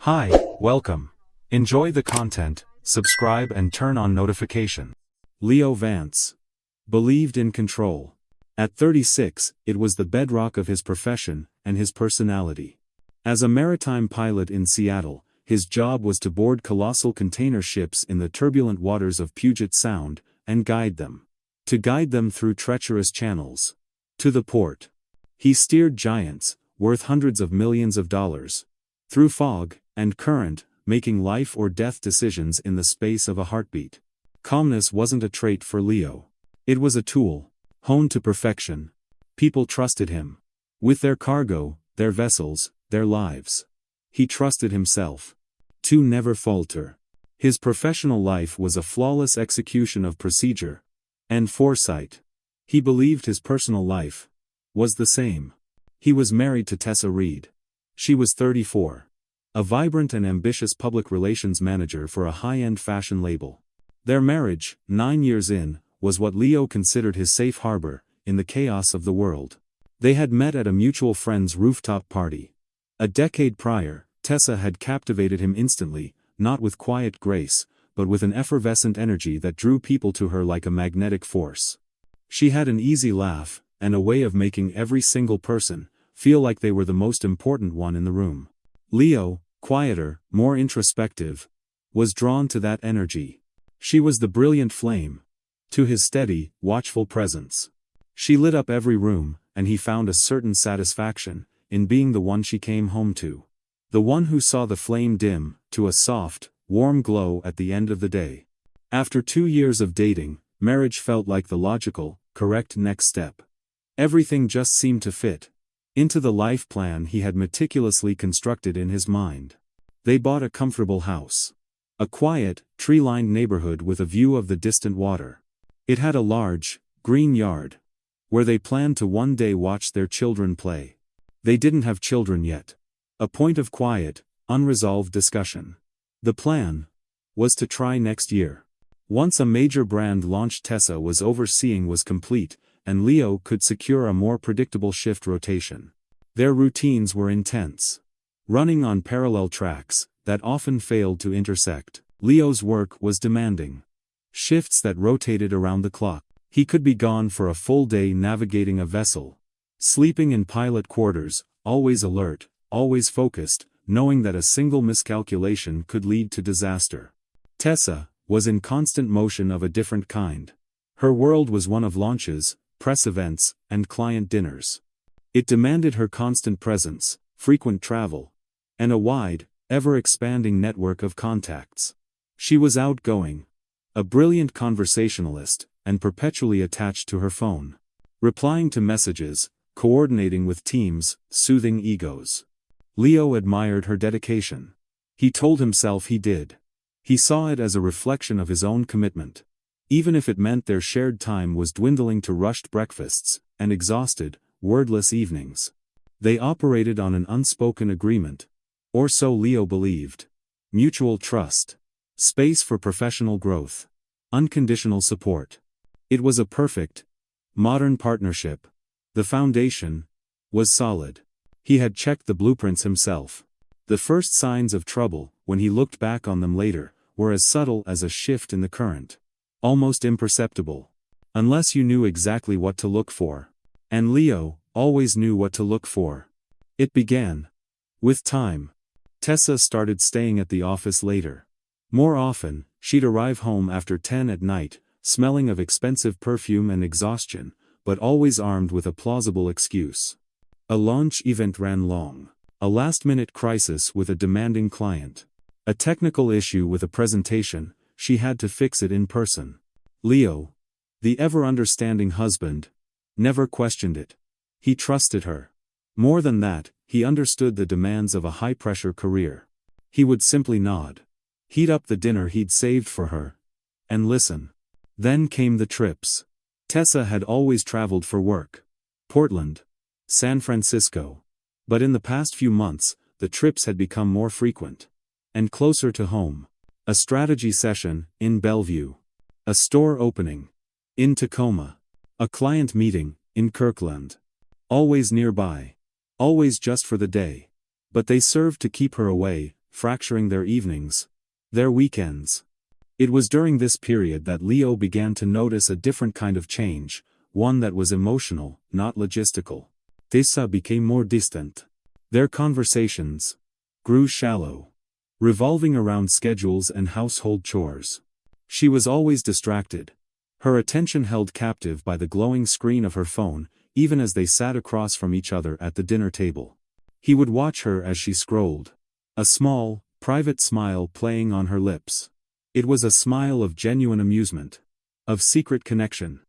Hi, welcome. Enjoy the content, subscribe and turn on notification. Leo Vance believed in control. At 36, it was the bedrock of his profession and his personality. As a maritime pilot in Seattle, his job was to board colossal container ships in the turbulent waters of Puget Sound and guide them through treacherous channels to the port. He steered giants, worth hundreds of millions of dollars, through fog and current, making life or death decisions in the space of a heartbeat. Calmness wasn't a trait for Leo. It was a tool, honed to perfection. People trusted him. With their cargo, their vessels, their lives. He trusted himself to never falter. His professional life was a flawless execution of procedure and foresight. He believed his personal life was the same. He was married to Tessa Reed. She was 34. A vibrant and ambitious public relations manager for a high-end fashion label. Their marriage, 9 years in, was what Leo considered his safe harbor in the chaos of the world. They had met at a mutual friend's rooftop party. A decade prior, Tessa had captivated him instantly, not with quiet grace, but with an effervescent energy that drew people to her like a magnetic force. She had an easy laugh, and a way of making every single person feel like they were the most important one in the room. Leo, quieter, more introspective, was drawn to that energy. She was the brilliant flame to his steady, watchful presence. She lit up every room, and he found a certain satisfaction in being the one she came home to. The one who saw the flame dim to a soft, warm glow at the end of the day. After 2 years of dating, marriage felt like the logical, correct next step. Everything just seemed to fit into the life plan he had meticulously constructed in his mind. They bought a comfortable house. A quiet, tree-lined neighborhood with a view of the distant water. It had a large, green yard, where they planned to one day watch their children play. They didn't have children yet. A point of quiet, unresolved discussion. The plan was to try next year. Once a major brand launch Tessa was overseeing was complete, and Leo could secure a more predictable shift rotation. Their routines were intense. Running on parallel tracks that often failed to intersect. Leo's work was demanding. Shifts that rotated around the clock. He could be gone for a full day navigating a vessel. Sleeping in pilot quarters, always alert, always focused, knowing that a single miscalculation could lead to disaster. Tessa was in constant motion of a different kind. Her world was one of launches, press events, and client dinners. It demanded her constant presence, frequent travel, and a wide, ever-expanding network of contacts. She was outgoing, a brilliant conversationalist, and perpetually attached to her phone. Replying to messages, coordinating with teams, soothing egos. Leo admired her dedication. He told himself he did. He saw it as a reflection of his own commitment. Even if it meant their shared time was dwindling to rushed breakfasts and exhausted, wordless evenings. They operated on an unspoken agreement. Or so Leo believed. Mutual trust. Space for professional growth. Unconditional support. It was a perfect, modern partnership. The foundation was solid. He had checked the blueprints himself. The first signs of trouble, when he looked back on them later, were as subtle as a shift in the current. Almost imperceptible. Unless you knew exactly what to look for. And Leo always knew what to look for. It began. With time. Tessa started staying at the office later. More often, she'd arrive home after 10 at night, smelling of expensive perfume and exhaustion, but always armed with a plausible excuse. A launch event ran long. A last-minute crisis with a demanding client. A technical issue with a presentation, she had to fix it in person. Leo, the ever-understanding husband, never questioned it. He trusted her. More than that, he understood the demands of a high-pressure career. He would simply nod. Heat up the dinner he'd saved for her. And listen. Then came the trips. Tessa had always traveled for work. Portland. San Francisco. But in the past few months, the trips had become more frequent. And closer to home. A strategy session, in Bellevue. A store opening. In Tacoma. A client meeting, in Kirkland. Always nearby. Always just for the day. But they served to keep her away fracturing their evenings, their weekends. It was during this period that Leo began to notice a different kind of change, one that was emotional, not logistical. Tessa became more distant. Their conversations grew shallow, revolving around schedules and household chores. She was always distracted, her attention held captive by the glowing screen of her phone, even as they sat across from each other at the dinner table. He would watch her as she scrolled, a small, private smile playing on her lips. It was a smile of genuine amusement, of secret connection.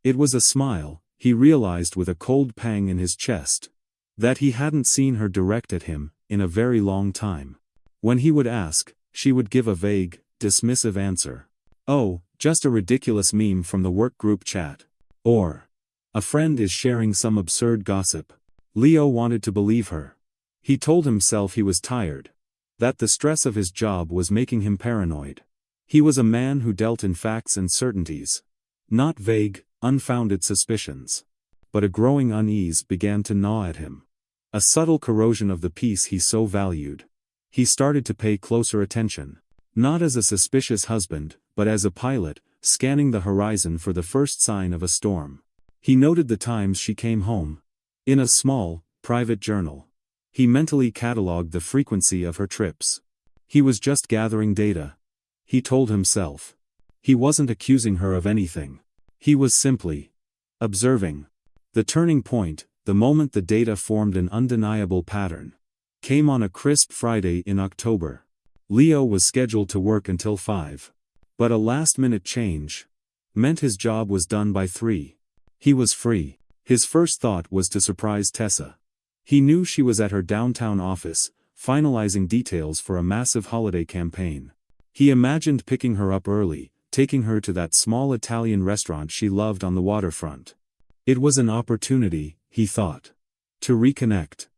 It was a smile, he realized with a cold pang in his chest, that he hadn't seen her direct at him in a very long time. When he would ask, she would give a vague, dismissive answer. Oh, just a ridiculous meme from the work group chat. Or, a friend is sharing some absurd gossip. Leo wanted to believe her. He told himself he was tired, that the stress of his job was making him paranoid. He was a man who dealt in facts and certainties, not vague, unfounded suspicions. But a growing unease began to gnaw at him. A subtle corrosion of the peace he so valued. He started to pay closer attention. Not as a suspicious husband, but as a pilot, scanning the horizon for the first sign of a storm. He noted the times she came home. In a small, private journal. He mentally catalogued the frequency of her trips. He was just gathering data. He told himself. He wasn't accusing her of anything. He was simply observing. The turning point, the moment the data formed an undeniable pattern, came on a crisp Friday in October. Leo was scheduled to work until 5. But a last-minute change meant his job was done by 3. He was free. His first thought was to surprise Tessa. He knew she was at her downtown office, finalizing details for a massive holiday campaign. He imagined picking her up early, taking her to that small Italian restaurant she loved on the waterfront. It was an opportunity, he thought, to reconnect.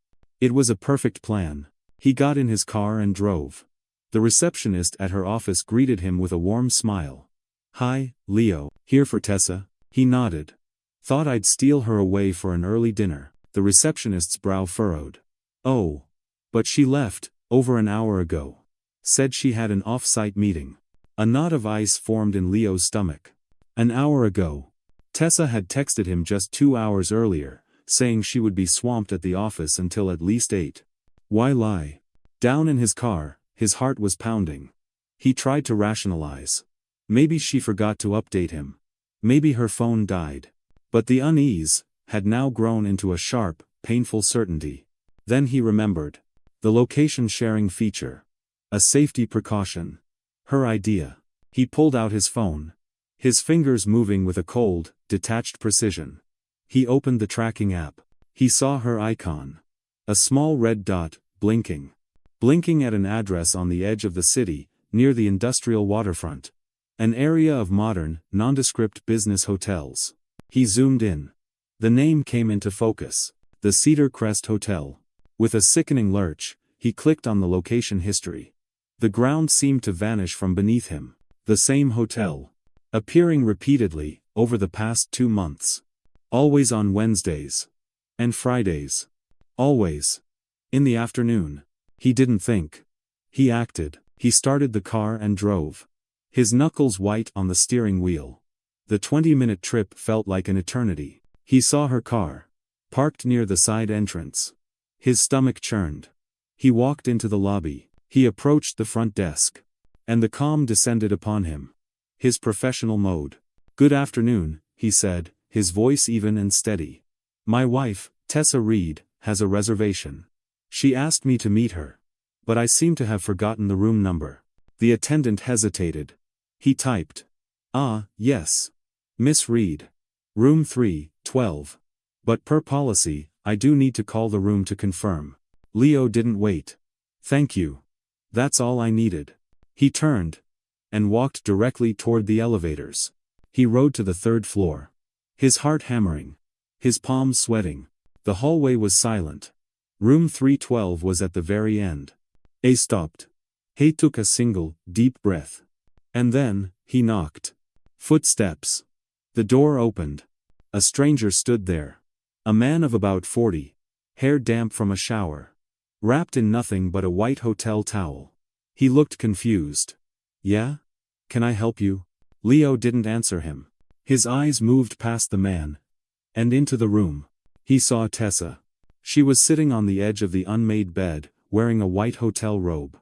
It was a perfect plan. He got in his car and drove. The receptionist at her office greeted him with a warm smile. "Hi, Leo, here for Tessa?" He nodded. "Thought I'd steal her away for an early dinner." The receptionist's brow furrowed. "Oh. But she left, over an hour ago. Said she had an off-site meeting." A knot of ice formed in Leo's stomach. An hour ago. Tessa had texted him just 2 hours earlier, saying she would be swamped at the office until at least 8. Why lie? Down in his car, his heart was pounding. He tried to rationalize. Maybe she forgot to update him. Maybe her phone died. But the unease had now grown into a sharp, painful certainty. Then he remembered. The location sharing feature. A safety precaution. Her idea. He pulled out his phone. His fingers moving with a cold, detached precision. He opened the tracking app. He saw her icon. A small red dot, blinking. Blinking at an address on the edge of the city, near the industrial waterfront. An area of modern, nondescript business hotels. He zoomed in. The name came into focus. The Cedar Crest Hotel. With a sickening lurch, he clicked on the location history. The ground seemed to vanish from beneath him. The same hotel. Appearing repeatedly, over the past 2 months. Always on Wednesdays. And Fridays. Always. In the afternoon. He didn't think. He acted. He started the car and drove. His knuckles white on the steering wheel. The 20-minute trip felt like an eternity. He saw her car. Parked near the side entrance. His stomach churned. He walked into the lobby. He approached the front desk. And the calm descended upon him. His professional mode. "Good afternoon," he said, his voice even and steady. "My wife, Tessa Reed, has a reservation. She asked me to meet her. But I seem to have forgotten the room number." The attendant hesitated. He typed. "Ah, yes. Miss Reed. Room 312. But per policy, I do need to call the room to confirm." Leo didn't wait. "Thank you. That's all I needed." He turned. And walked directly toward the elevators. He rode to the 3rd floor. His heart hammering. His palms sweating. The hallway was silent. Room 312 was at the very end. He stopped. He took a single, deep breath. And then, he knocked. Footsteps. The door opened. A stranger stood there. A man of about 40. Hair damp from a shower. Wrapped in nothing but a white hotel towel. He looked confused. Yeah? Can I help you? Leo didn't answer him. His eyes moved past the man and into the room. He saw Tessa. She was sitting on the edge of the unmade bed, wearing a white hotel robe.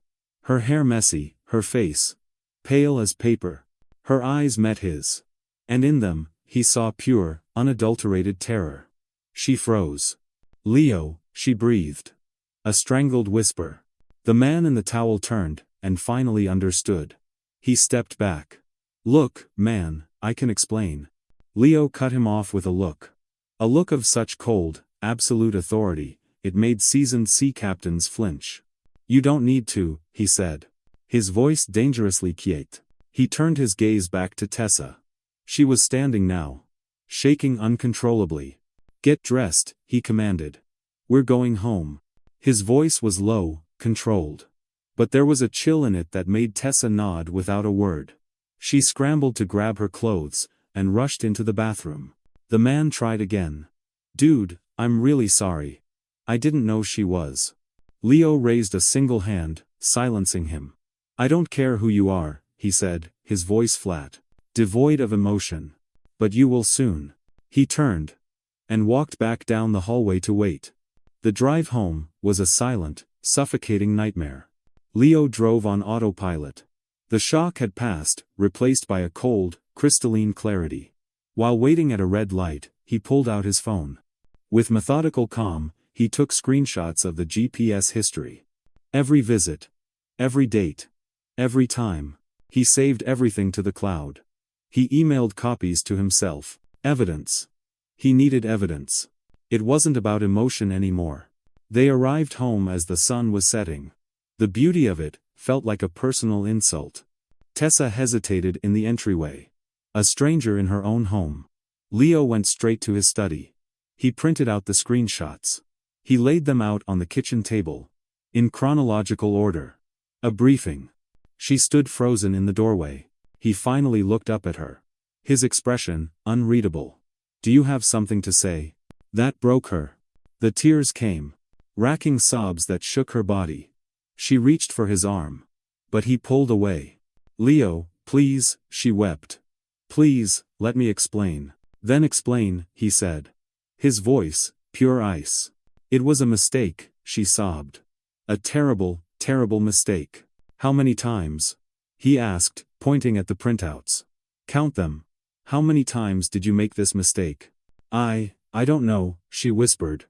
Her hair messy, her face pale as paper. Her eyes met his. And in them, he saw pure, unadulterated terror. She froze. Leo, she breathed. A strangled whisper. The man in the towel turned, and finally understood. He stepped back. Look, man, I can explain. Leo cut him off with a look. A look of such cold, absolute authority, it made seasoned sea captains flinch. You don't need to, he said. His voice dangerously quiet. He turned his gaze back to Tessa. She was standing now, shaking uncontrollably. Get dressed, he commanded. We're going home. His voice was low, controlled. But there was a chill in it that made Tessa nod without a word. She scrambled to grab her clothes, and rushed into the bathroom. The man tried again. Dude, I'm really sorry. I didn't know she was. Leo raised a single hand, silencing him. I don't care who you are, he said, his voice flat, devoid of emotion. But you will soon. He turned and walked back down the hallway to wait. The drive home was a silent, suffocating nightmare. Leo drove on autopilot. The shock had passed, replaced by a cold, crystalline clarity. While waiting at a red light, he pulled out his phone. With methodical calm, he took screenshots of the GPS history. Every visit. Every date. Every time. He saved everything to the cloud. He emailed copies to himself. Evidence. He needed evidence. It wasn't about emotion anymore. They arrived home as the sun was setting. The beauty of it felt like a personal insult. Tessa hesitated in the entryway. A stranger in her own home. Leo went straight to his study. He printed out the screenshots. He laid them out on the kitchen table. In chronological order. A briefing. She stood frozen in the doorway. He finally looked up at her. His expression, unreadable. Do you have something to say? That broke her. The tears came. Racking sobs that shook her body. She reached for his arm. But he pulled away. Leo, please, she wept. Please, let me explain. Then explain, he said. His voice, pure ice. It was a mistake, she sobbed. A terrible, terrible mistake. How many times? He asked, pointing at the printouts. Count them. How many times did you make this mistake? I don't know, she whispered.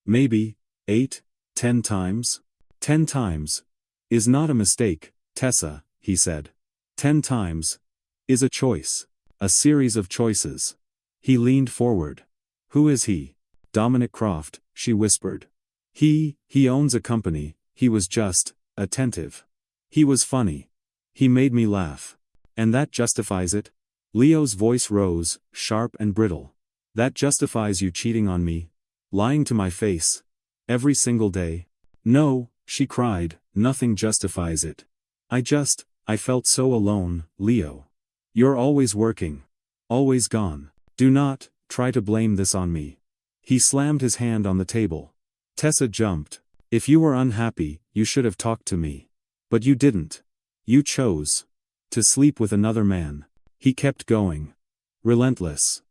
Maybe 8, 10 times? 10 times is not a mistake, Tessa, he said. 10 times is a choice. A series of choices. He leaned forward. Who is he? Dominic Croft, she whispered. He owns a company. He was just attentive. He was funny. He made me laugh. And that justifies it? Leo's voice rose, sharp and brittle. That justifies you cheating on me? Lying to my face? Every single day? No, she cried, nothing justifies it. I felt so alone, Leo. You're always working. Always gone. Do not try to blame this on me. He slammed his hand on the table. Tessa jumped. If you were unhappy, you should have talked to me. But you didn't. You chose to sleep with another man. He kept going. Relentless.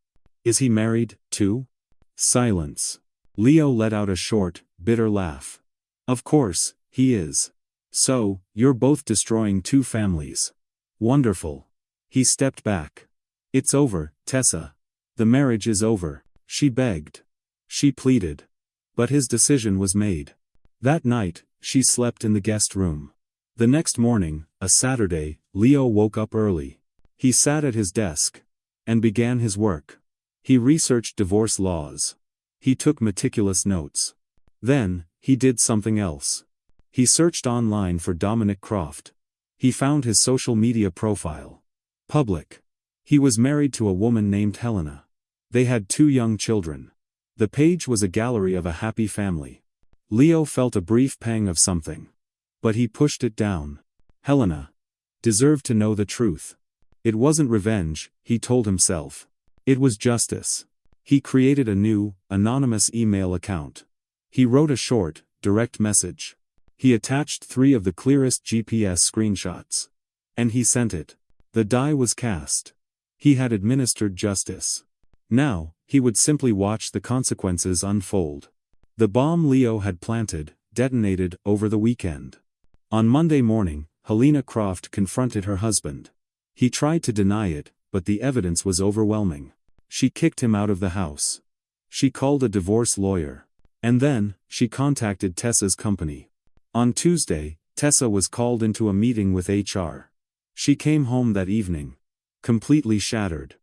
Is he married, too? Silence. Leo let out a short, bitter laugh. Of course, he is. So, you're both destroying 2 families. Wonderful. He stepped back. It's over, Tessa. The marriage is over, she begged. She pleaded. But his decision was made. That night, she slept in the guest room. The next morning, a Saturday, Leo woke up early. He sat at his desk and began his work. He researched divorce laws. He took meticulous notes. Then, he did something else. He searched online for Dominic Croft. He found his social media profile. Public. He was married to a woman named Helena. They had 2 young children. The page was a gallery of a happy family. Leo felt a brief pang of something. But he pushed it down. Helena deserved to know the truth. It wasn't revenge, he told himself. It was justice. He created a new, anonymous email account. He wrote a short, direct message. He attached 3 of the clearest GPS screenshots. And he sent it. The die was cast. He had administered justice. Now, he would simply watch the consequences unfold. The bomb Leo had planted detonated over the weekend. On Monday morning, Helena Croft confronted her husband. He tried to deny it, but the evidence was overwhelming. She kicked him out of the house. She called a divorce lawyer. And then, she contacted Tessa's company. On Tuesday, Tessa was called into a meeting with HR. She came home that evening, completely shattered.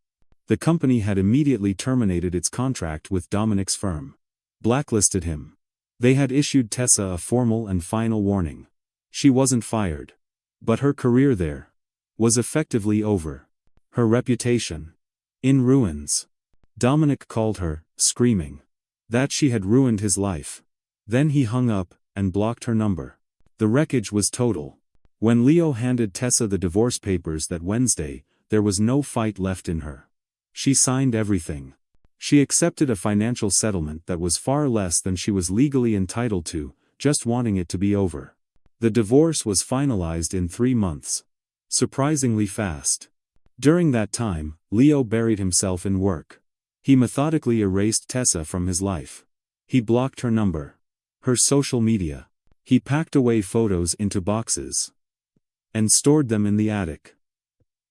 The company had immediately terminated its contract with Dominic's firm. Blacklisted him. They had issued Tessa a formal and final warning. She wasn't fired. But her career there was effectively over. Her reputation in ruins. Dominic called her, screaming that she had ruined his life. Then he hung up and blocked her number. The wreckage was total. When Leo handed Tessa the divorce papers that Wednesday, there was no fight left in her. She signed everything. She accepted a financial settlement that was far less than she was legally entitled to, just wanting it to be over. The divorce was finalized in 3 months. Surprisingly fast. During that time, Leo buried himself in work. He methodically erased Tessa from his life. He blocked her number, her social media. He packed away photos into boxes and stored them in the attic.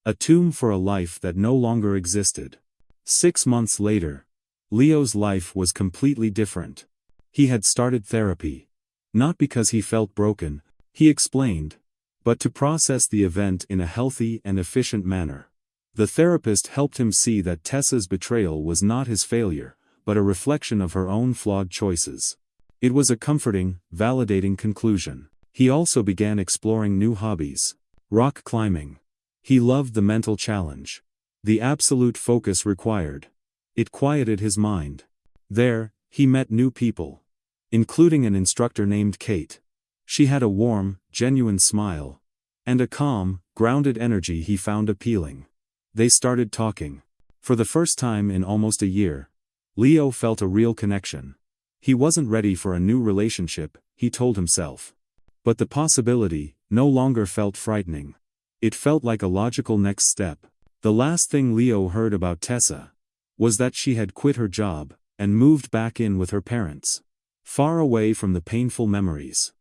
A tomb for a life that no longer existed. 6 months later, Leo's life was completely different. He had started therapy. Not because he felt broken, he explained, but to process the event in a healthy and efficient manner. The therapist helped him see that Tessa's betrayal was not his failure, but a reflection of her own flawed choices. It was a comforting, validating conclusion. He also began exploring new hobbies. Rock climbing. He loved the mental challenge. The absolute focus required. It quieted his mind. There, he met new people, including an instructor named Kate. She had a warm, genuine smile, and a calm, grounded energy he found appealing. They started talking. For the first time in almost a year, Leo felt a real connection. He wasn't ready for a new relationship, he told himself. But the possibility no longer felt frightening. It felt like a logical next step. The last thing Leo heard about Tessa was that she had quit her job and moved back in with her parents, far away from the painful memories.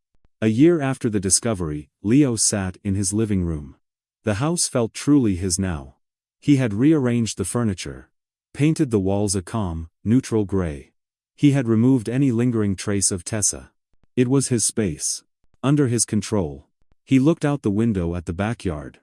A year after the discovery, Leo sat in his living room. The house felt truly his now. He had rearranged the furniture, painted the walls a calm, neutral gray. He had removed any lingering trace of Tessa. It was his space, under his control. He looked out the window at the backyard,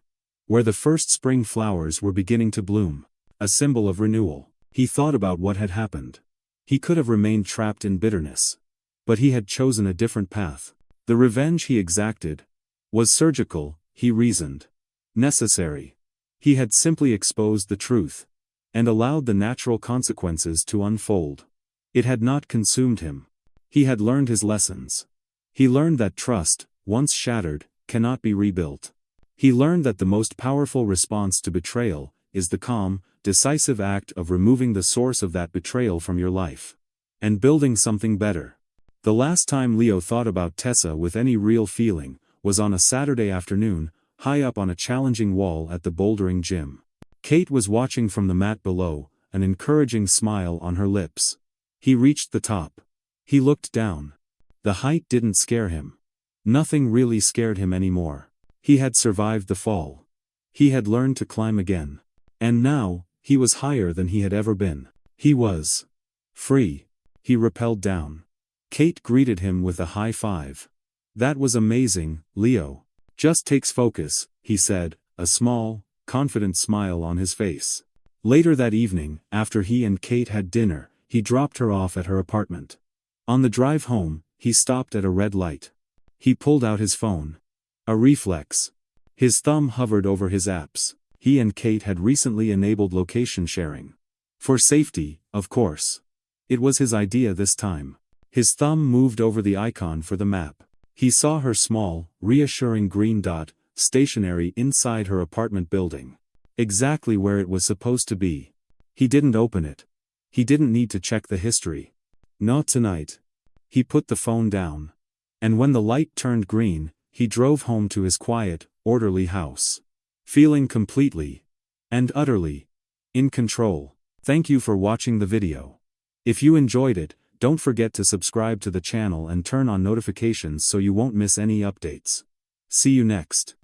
where the first spring flowers were beginning to bloom, a symbol of renewal. He thought about what had happened. He could have remained trapped in bitterness. But he had chosen a different path. The revenge he exacted was surgical, he reasoned. Necessary. He had simply exposed the truth and allowed the natural consequences to unfold. It had not consumed him. He had learned his lessons. He learned that trust, once shattered, cannot be rebuilt. He learned that the most powerful response to betrayal is the calm, decisive act of removing the source of that betrayal from your life and building something better. The last time Leo thought about Tessa with any real feeling was on a Saturday afternoon, high up on a challenging wall at the bouldering gym. Kate was watching from the mat below, an encouraging smile on her lips. He reached the top. He looked down. The height didn't scare him. Nothing really scared him anymore. He had survived the fall. He had learned to climb again. And now, he was higher than he had ever been. He was free. He rappelled down. Kate greeted him with a high five. That was amazing, Leo. Just takes focus, he said, a small, confident smile on his face. Later that evening, after he and Kate had dinner, he dropped her off at her apartment. On the drive home, he stopped at a red light. He pulled out his phone. A reflex. His thumb hovered over his apps. He and Kate had recently enabled location sharing. For safety, of course. It was his idea this time. His thumb moved over the icon for the map. He saw her small, reassuring green dot, stationary inside her apartment building. Exactly where it was supposed to be. He didn't open it. He didn't need to check the history. Not tonight. He put the phone down. And when the light turned green, he drove home to his quiet, orderly house. Feeling completely and utterly in control. Thank you for watching the video. If you enjoyed it, don't forget to subscribe to the channel and turn on notifications so you won't miss any updates. See you next.